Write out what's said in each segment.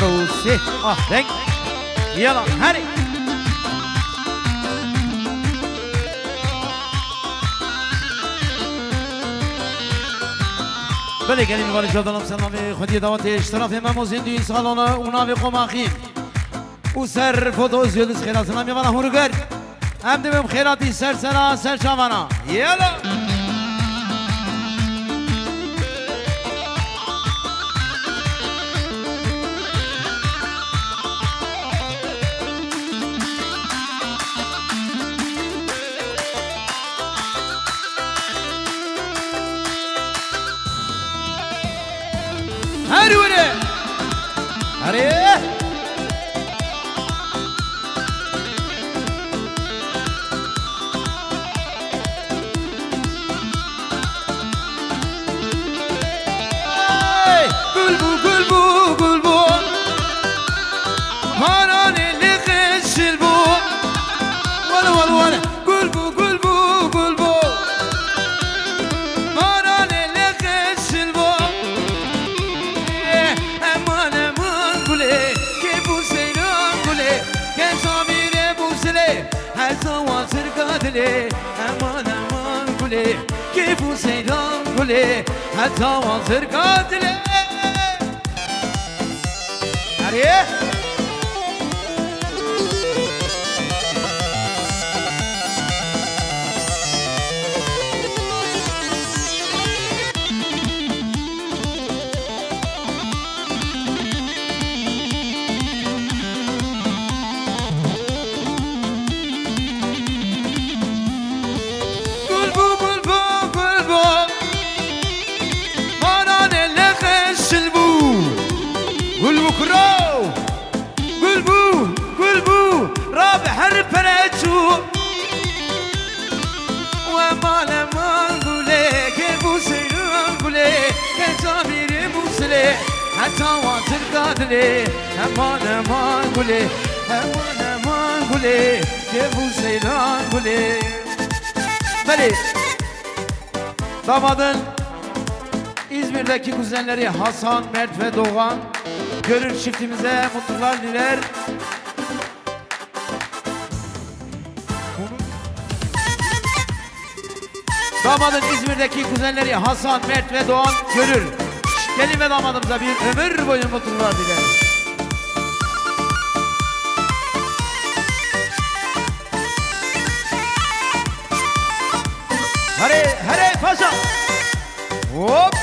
عروسي دنگ يلا هري بله گلی وارد شدم سلام خودی دعوت اشتراف مموزین دوی سالانه اونا به قماخیم او سر فوتوز یلدز خیرات سلام یوانا هورگر هم دیم خیراتی سر سرا سر شوانا یلا هري وري هري قلبو قلبو قلبو هاناني اللي خش البو ولا ولا ولا قلبو قلبو قلبو هاناني اللي خش البو امان امان قولي كيفو سيران قولي كسامير بوسلي هالزوان سرقادلي امان امان قولي كيفو سيران قولي هالزوان سرقادلي عليه قلبو قلبو قلبو مانان اللي خش البو قلبو كرو قلبو قلبو رابح البراتو وما قولي كيفو سيران قولي كتابير بوسلي حتى واتر قادلي امان قولي امان قولي كيفو سيران قولي بلي damadın İzmir'deki kuzenleri Hasan, Mert ve Doğan Gönül çiftimize mutluluklar diler. Damadın İzmir'deki kuzenleri Hasan, Mert ve Doğan Gönül. Gelin ve damadımıza bir ömür boyu mutluluklar diler. Hadi, hadi paşa. Hop.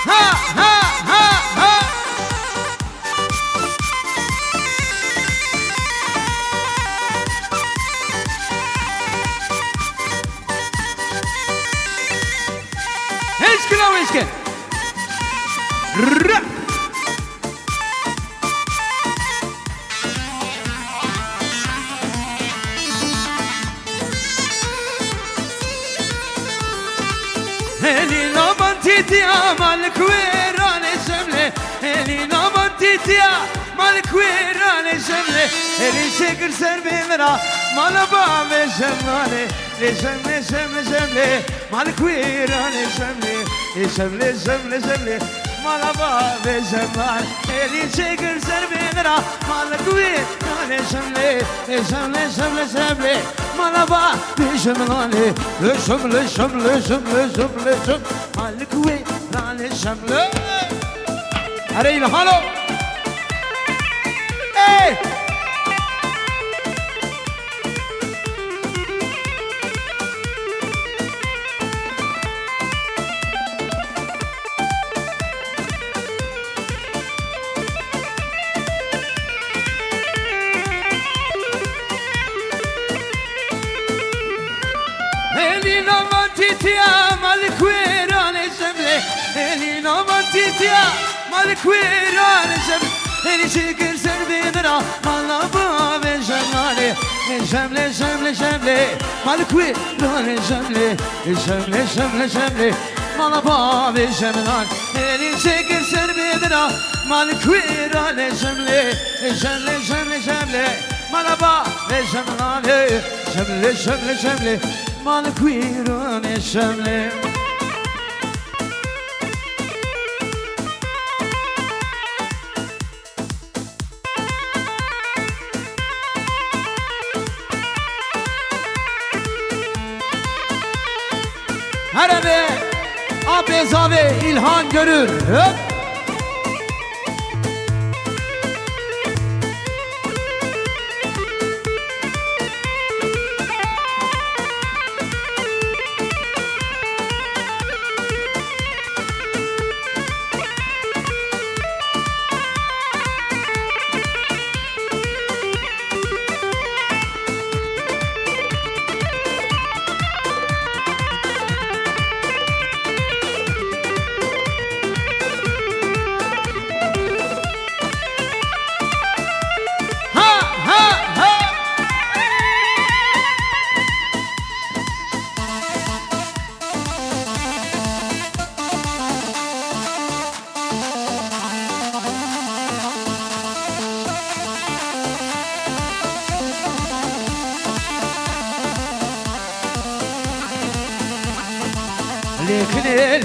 Ha ha ha ha. Hiç kilo hiç ki. Elina bantitya malkwerane şemle Elina bantitya malkwerane şemle Elin şekir serbenra malaba ve şemle Şemle şemle şemle malkwerane şemle Şemle şemle şemle malaba ve şemle Elin şekir serbenra malkwerane şemle Şemle şemle şemle malaba ve şemle Şemle şemle şemle şemle şemle malkwe rane şemle Arayın halo Hey Elina mantitya malkwerane şemle Elina mantitya malkwerane şemle Eli şekir serbenra malaba ve şemle Şemle şemle şemle malkwerane şemle Şemle şemle şemle malaba ve şemle Eli şekir serbenra malkwerane şemle Şemle şemle şemle malaba ve şemle Şemle şemle şemle مال كويرون شمله Harabe, Abezave, İlhan Görür. Hop.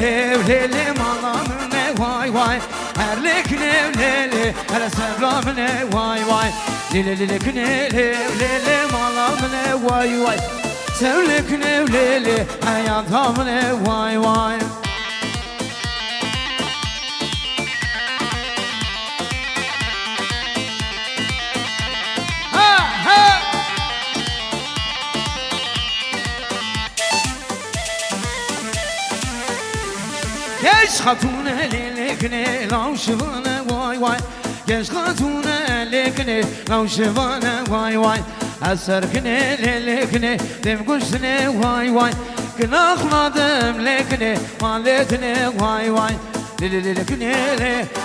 Levlele malamne vay vay her levlele her sevlamne vay vay levlele malamne vay vay sevlevlele hayatımne vay vay Geç hatun elikne lavşıvana vay vay Geç hatun elikne lavşıvana vay vay Eserkine elikne demguşne vay vay Kınakladım lekne maletine vay vay Lilililekne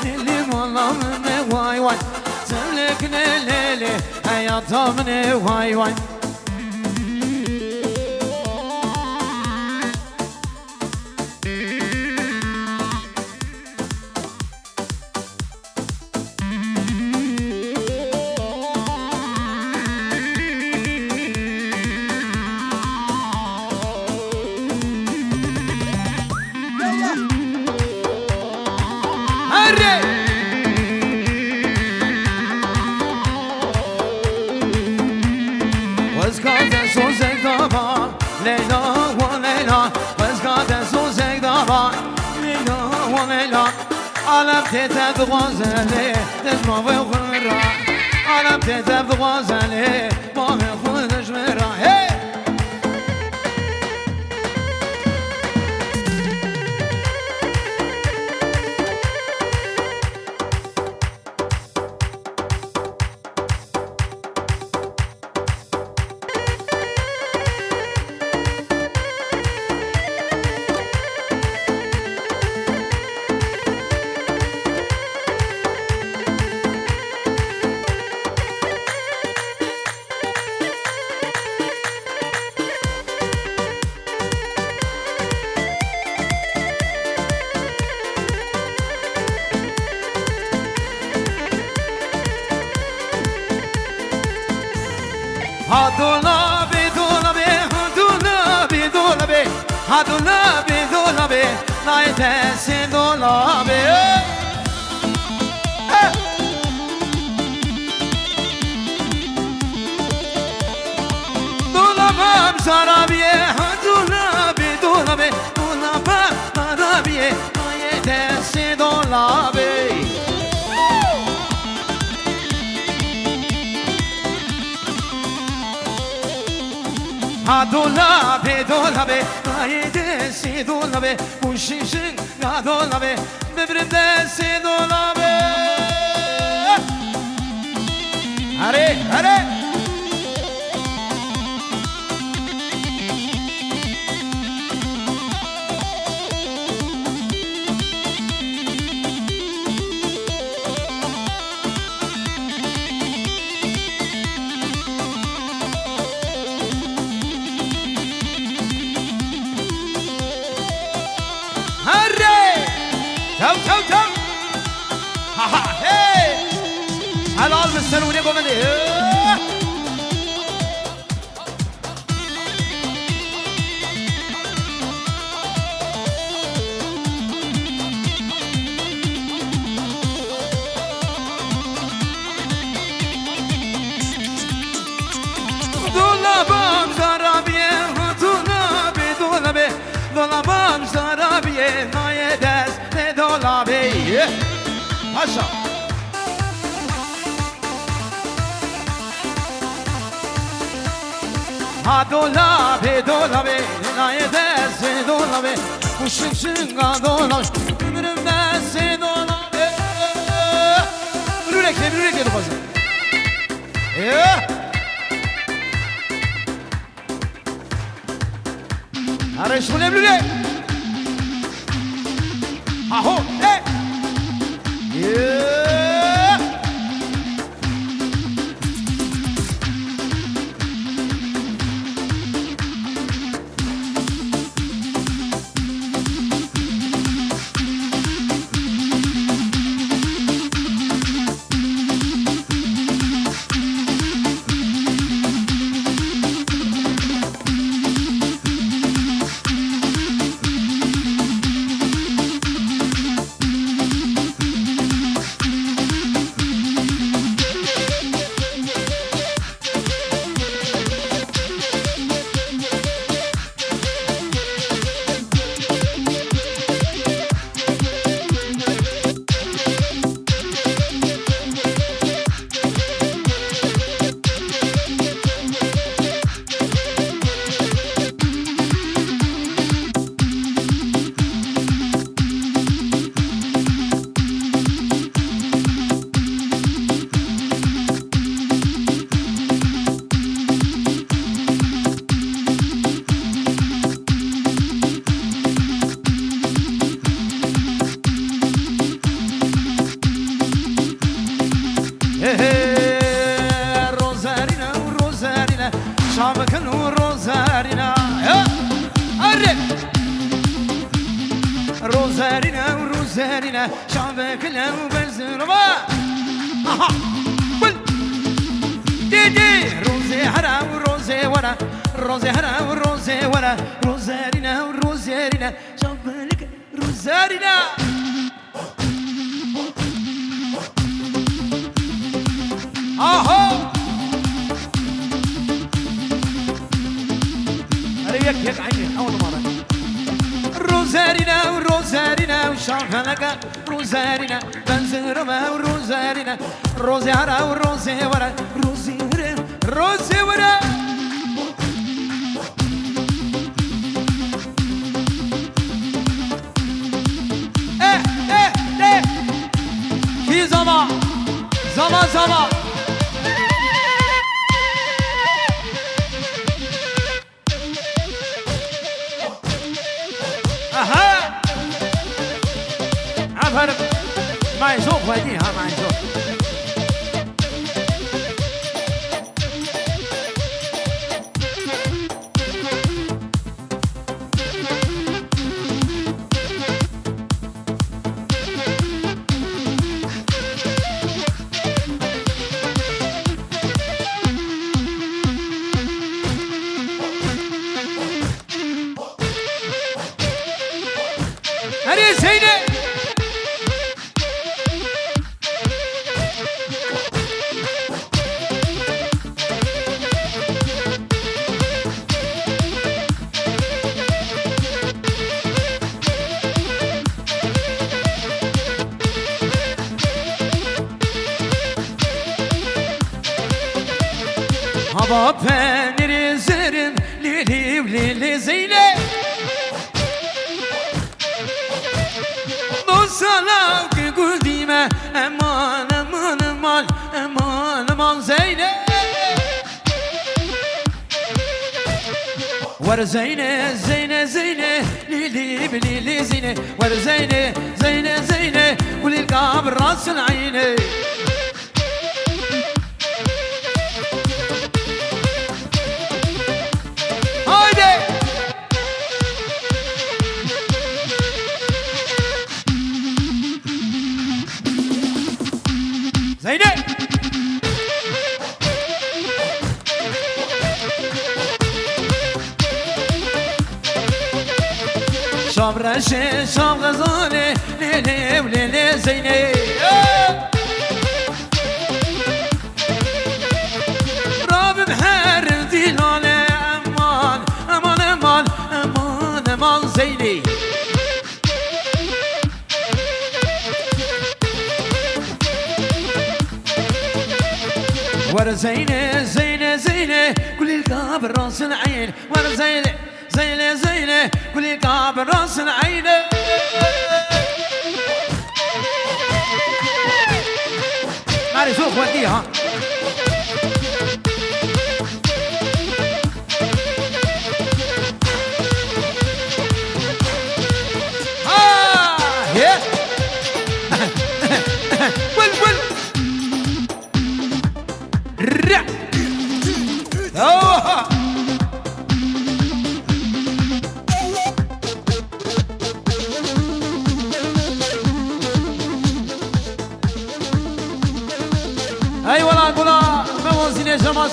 lili malamne vay vay Sevlekne lili hayatımne vay vay عالم تتب غزله تجمع وغرا عالم تتب غزله ما خودش مرا هی Hadulabi, naitesi dolabi Dolabam şarabiye, hadulabi, dolabam şarabiye, naitesi dolabi Hadulabi, naitesi dolabi Bu şişin ya dolabi, birbirindesi dolabi Hadi, hadi Helal بالسنوني قومني باشا ها دولابي دولابي ناي دس دولابي وشك شنقا دولابي ömrüm dess دولابي Bürürek yedik o zaman Arış bu ne bürürek Aho Rosarina, Rosarina, şabakın Rosarina Rosarina, Rosarina, şabakın Rosarina Aha, bul Didi, Rose hara, Rose vara Rose hara, Rose vara Rosarina, Rosarina, şabakın Rosarina اهو ريك هيك عيني اول مره روزارينا وروزارينا وشاغلك روزارينا بنزرما وروزارينا روزي هرا وروزي ورا روزي ورا روزي ورا في زمان زمان زمان اها عفرق ما يسوق وديها ما يسوق هري زينة هبا بني زرم ليلي وليلي زينة صلاة قديمة أمان أمان أمان أمان أمان زينة ور زينة زينة زينة ليلي بليلي زينة ور زينة زينة زينة وللقاب راس العينة زينة شام رشة شام غزالة ليلي وليلي زينة راب بحر ديلالة أمان أمان أمان أمان أمان زينة ورا زينة زينة زينة كل الكعب راس العين ورا زينة زينة زينة كل الكعب راس العين معلي سوق وديها اي والله قولا موازين جماعه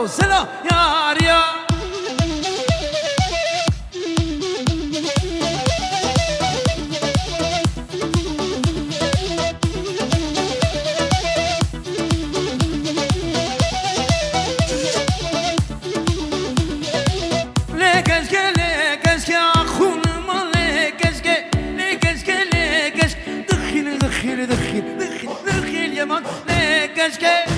سلام يا ريا لكشك أخونا لكشك دخل يا مان لكشك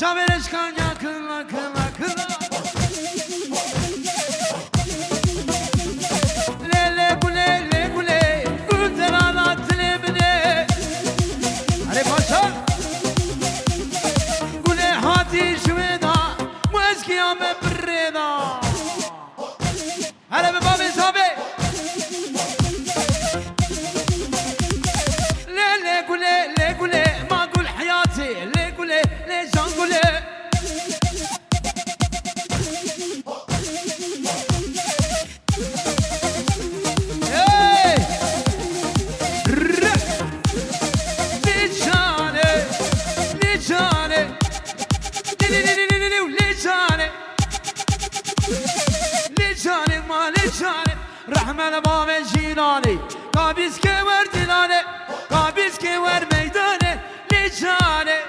Şavereş kanya kıla kıla kıla Lele gule Gülderana tilemine Hadi paşa Gule hati şveda Mezkiya me bre قابیز که ور دلانه قابیز که ور میدانه لیجانه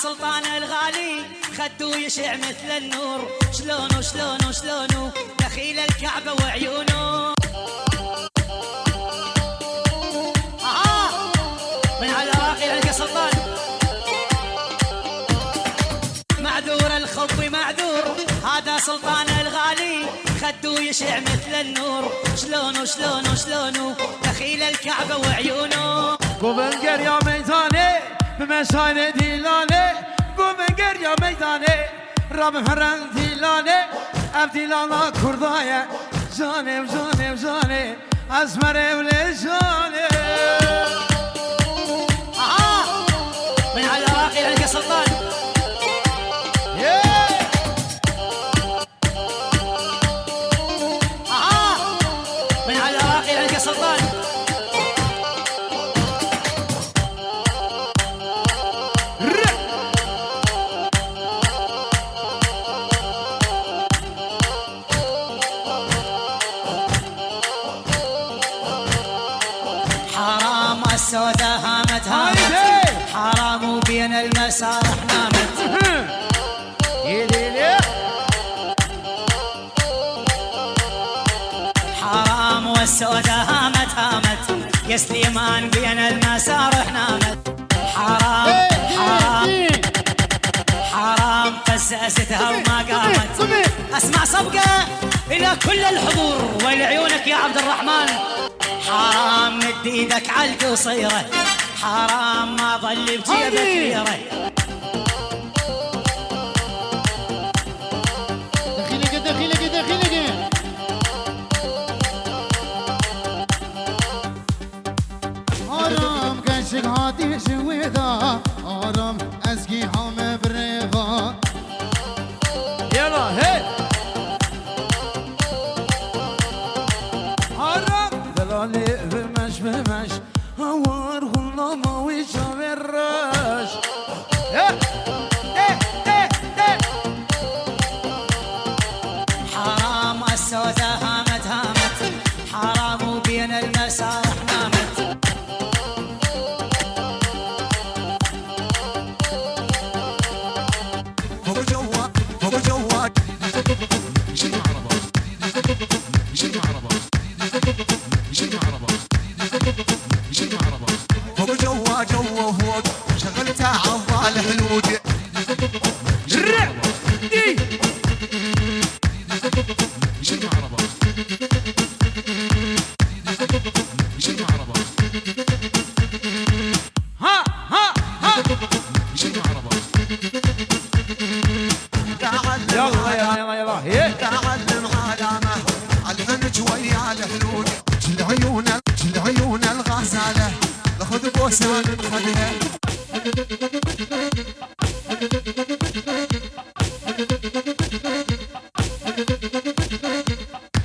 سلطان الغالي خدو يشع مثل النور شلونه شلونه شلونه دخيل الكعبة وعيونه من على راقي القى سلطان معذور الخوي معذور هذا سلطان الغالي خدو يشع مثل النور شلونه شلونه شلونه دخيل الكعبة وعيونه گوبنگر یا میزانه به مشان دیلانه گوبنگر یا میزانه راب فرنگ دیلانه اف دیلانا کردایه جانم جانم جانم از مرم جانم من على راقي القى سلطان من على راقي القى سلطان السودة هامت هامت حرام وبين المسارح نامت حرام والسودة هامت هامت يا سليمان بين المسارح نامت حرام حرام حرام فزازتها وما قامت اسمع صفقة الى كل الحضور ولعيونك يا عبد الرحمن حرام مد ايدك على القصيرة حرام ما ظل بجيبك ليرة دخيلك دخيلك دخيلك آرام كشك هاتي شويدا آرام ازكي حامي بريغا يلا هي دلالي بمش بمش هوار غلما ويشاورش حرام السودة هامت هامت حرام وبين المسارح نامت فوق جوا فوق جوا شيل عربة شيل عربة شيل عربة شيل عربة فوق جوا جوا فوق شغلتها عضال حلود شيل عربة شيل عربة شيل عربة ها ها ها شيل عربة يلا يلا يلا هي تعلم علامة علمنك ويا الحلول العيون الغزالة خذ بوسان خذها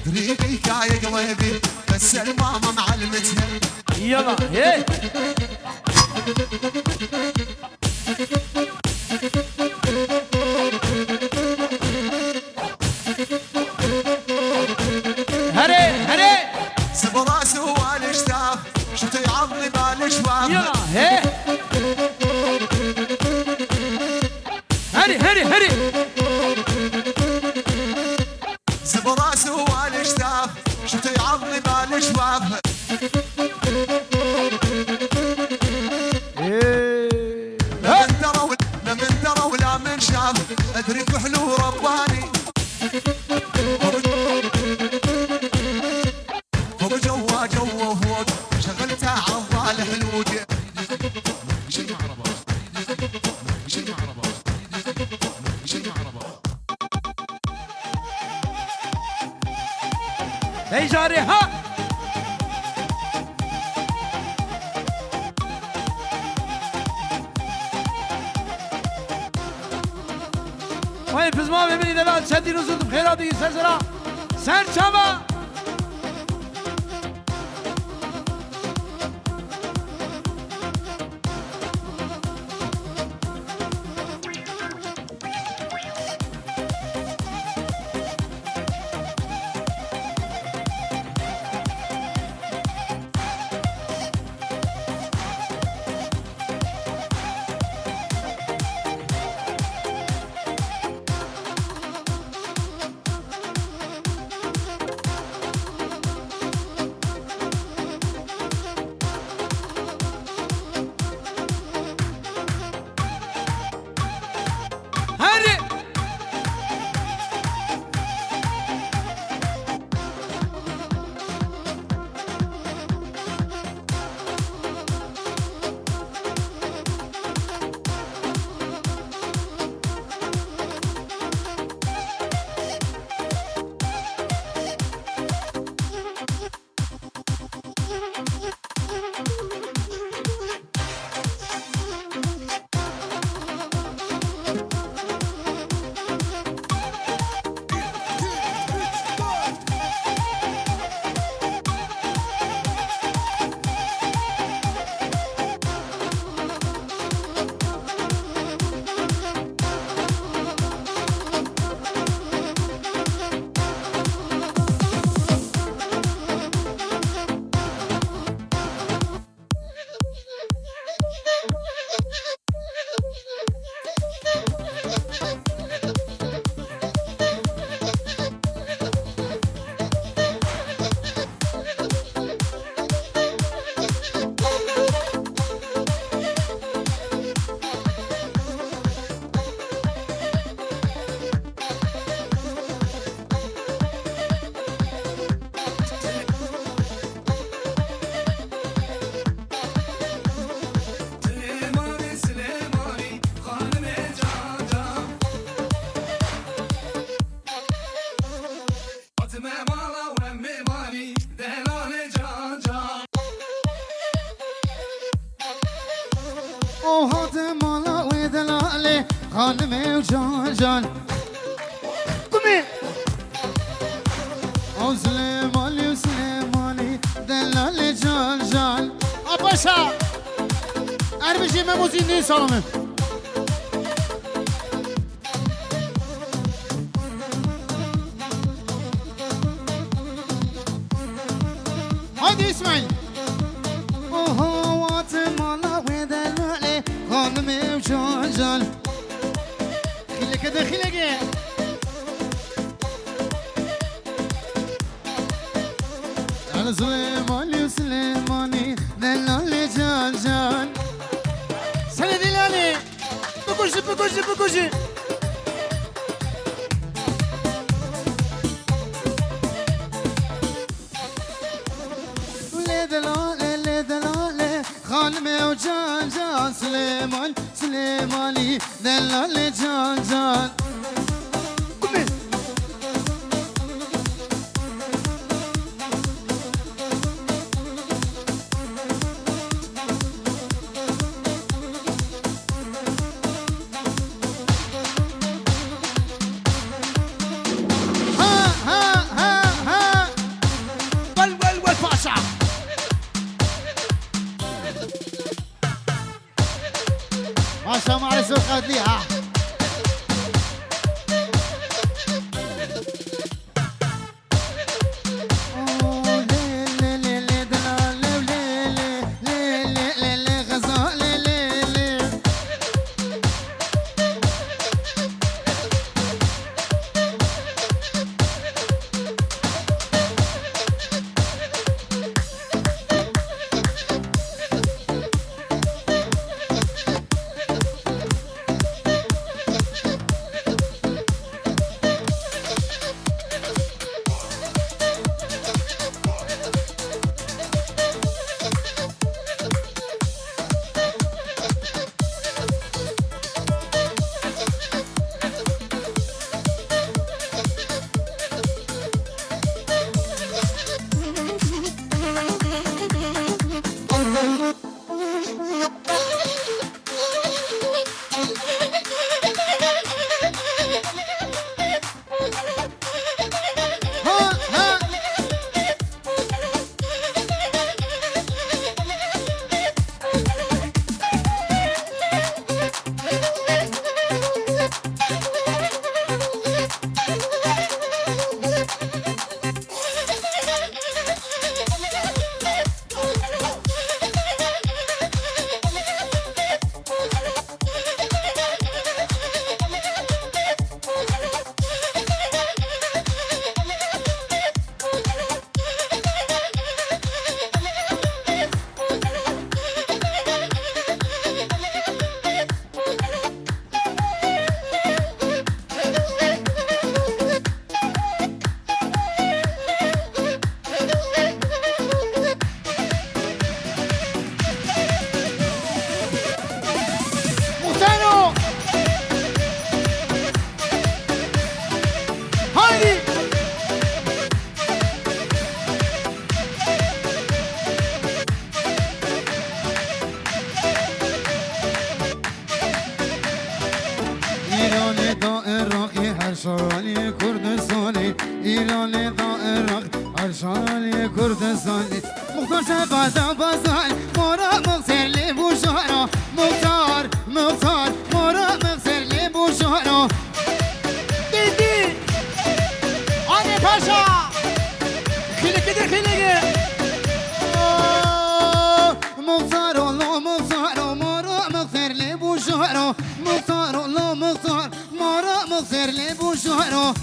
تريدك يا قلبي بس الماما معلمتها يلا هي هري هري سبراس هو الاشتاف شتي عظمي بالشباب يلا هي هري هري هري سبراس هو الاشتاف شتي عظمي بالشباب لمن دروا لا من شاف وجوا جوا فوق شغلتها عضال حلوق هي جاري ها وين بزمان ببینید الان شدی روزتون بخیراتی سرسرا سر چما خانمي وجان جان قومي او سليماني وسليماني دلالي جان جان اباشا اربشي مموزيني سلامي هايدي اسمعي اوه واتمالا ودلالي خانمي وجان جان كده خلقه على سليماني وسليماني دلالي جان جان سنة دلالي بكوشي بكوشي بكوشي لدلالي لدلالي خانمي وجان جان سليمان سليماني دلالي جان جان قومي ها ها ها ها ول باشا ما شاء الله على سوق قديها بازاني مختار شبادا بازاني مورا مغسر لي بوشارو مختار مختار مورا مغسر لي بوشارو دي آنی پاشا خیلی کدر خیلی مختار الله مختار مورا مغسر لي بوشارو مختار الله مختار مورا مغسر لي بوشارو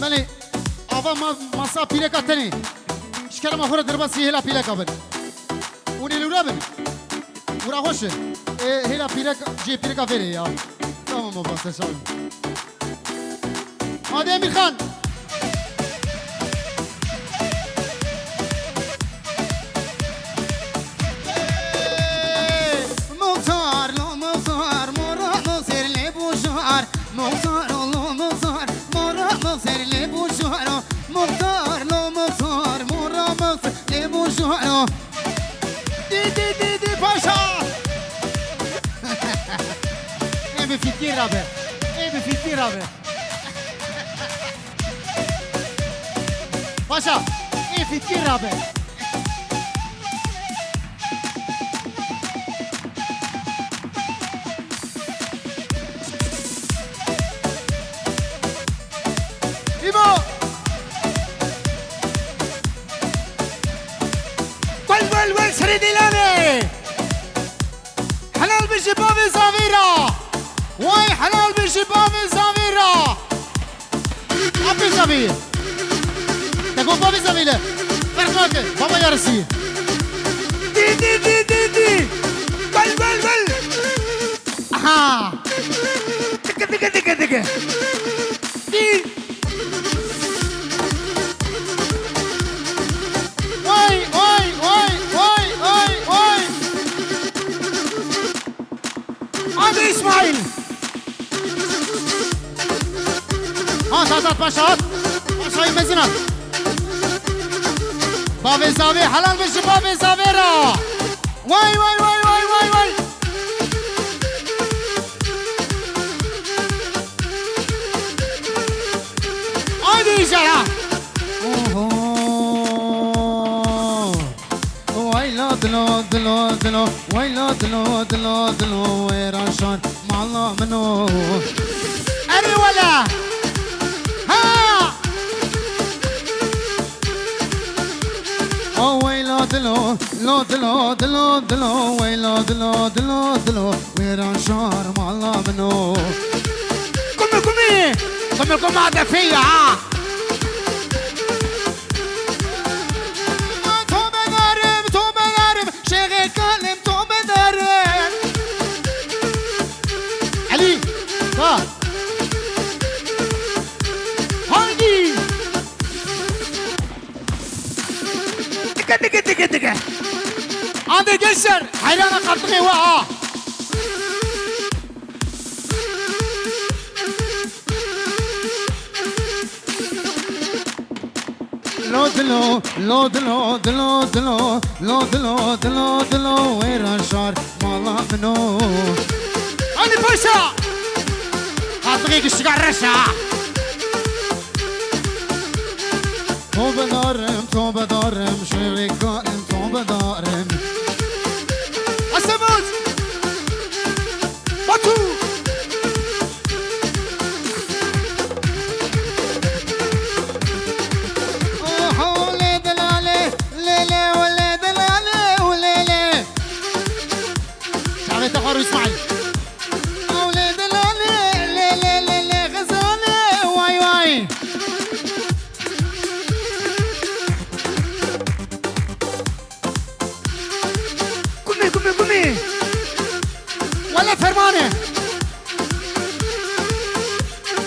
بله آوا ماسا پیله کتنی شکر ما خورد دربا سی هلا پیله کابن اونی لورا بن ورا خوشه هلا پیله جی پیله کافری یا تمام ما بس شام آده امیر خان مختار لو مختار مرا مغسر لي بوشار مختار لو مختار مرا مغسر لي بوشار مختار لو مختار مرا مغسر لي بوشار دي باشا ايه بفكر رابع ايه بفكر رابع باشا ايه بفكر رابع ایبا ول سری دیلانه حلال بشی باب زاویرا وای حلال بشی باب زاویرا Abi Zavi. Tego Bobby Zavile. Verkoke. Baba yarısı. Di. Vel. Aha. Tıkı. Di. Oy. Hadi İsmail. At paşa at. Paşayı mezin at. Bobby Zavi halal beşi Bobby Zavira. Vay. Hadi İşara. دلو ويلا دلو ويراشان مع الله منو أري ولا. ها او ويلا دلو ويلا دلو ويراشان مع الله منو قومي هذا فيا. علي ها هاي دقة عندي قشر حيرانا قطقي وها دلو ويراشان مع الله منو عندي باشا. قطقي قشق الرشا توبة دارم شغلي قائم توبة دارم السموز باتو. ولي دلالي ليلي ولي دلالي وليلي شعبي تقارو اسماعيل ولي دلالي ليلي غزالي واي قومي ولا فرمانه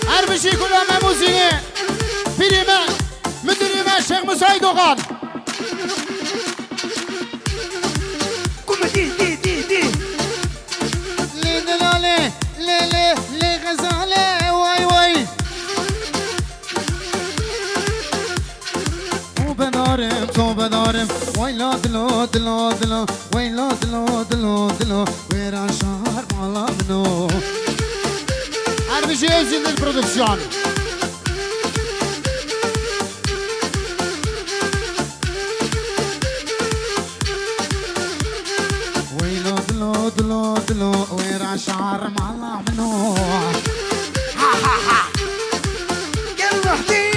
هر بشي كلها مموزيني بريمة مدريمة شيخ مسايد وغان قومي دي ويلا دلو دلو دلو ويلا دلو دلو دلو ويرا شهر مالا منو عربي جاهزين للبرودكسيون ويلا دلو دلو دلو ويرا شهر مالا منو يلا حدي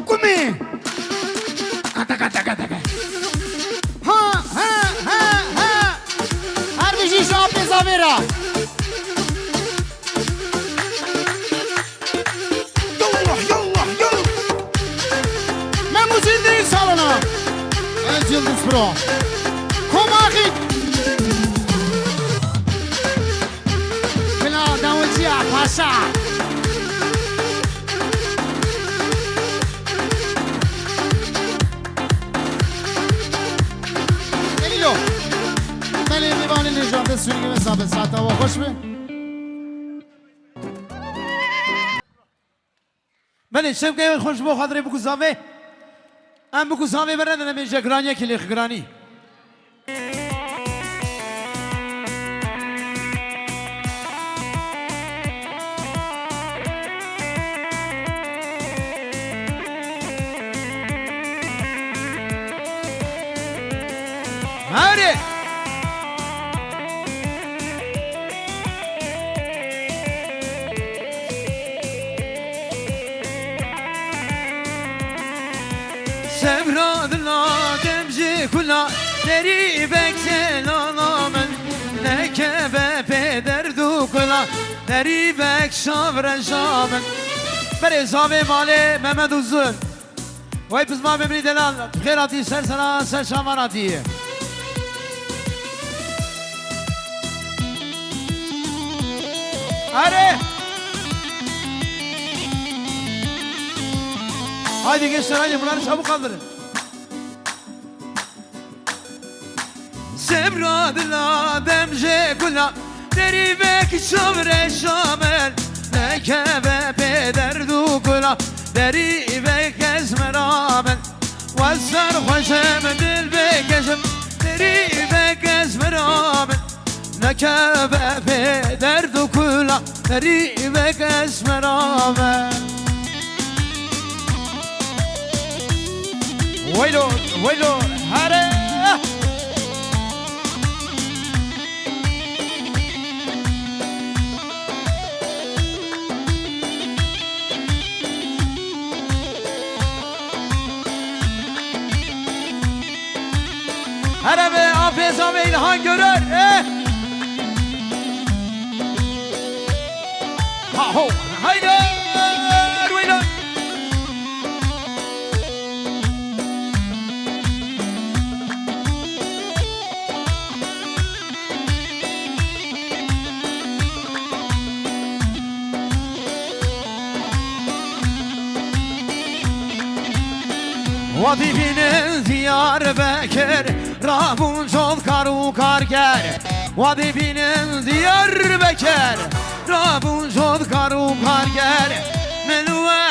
قومي ها ها ها ها عربي جي شعبي زاميرا يلا يلا يلا ما موزين صالنا انزل دسبرو كوم اخي بلا داولتي باشا اليو مالي ميباني اللي جواب السوري مسابق ساعتها وخش به من شب که خوش بو خاطر بکو زاوه ام بکو زاوه برندن من جگرانی کلی خگرانی هاري سبراد لا دمجي كلا دريبك سلالا من نكبه پدر دو كلا دريبك شاور شامن بري زاوه ماله محمد حضور وای پزما ببری دلال خیراتی سر سرا سر شاماناتی آره haydi gençler haydi bunları çabuk kaldırın Sebradla demce kula deribek çavre şamel nekebe peder du kula deribek ezmeramen Vassar hoşem dilbek ezm deribek ezmeramen nekebe peder du kula deribek ezmeramen ويلو ويلو هاري هرم آفیزا و ilhan görür ha ho haydi ويلو Vadibinin Diyarbakır Rahmun çol karu karger Vadibinin Diyarbakır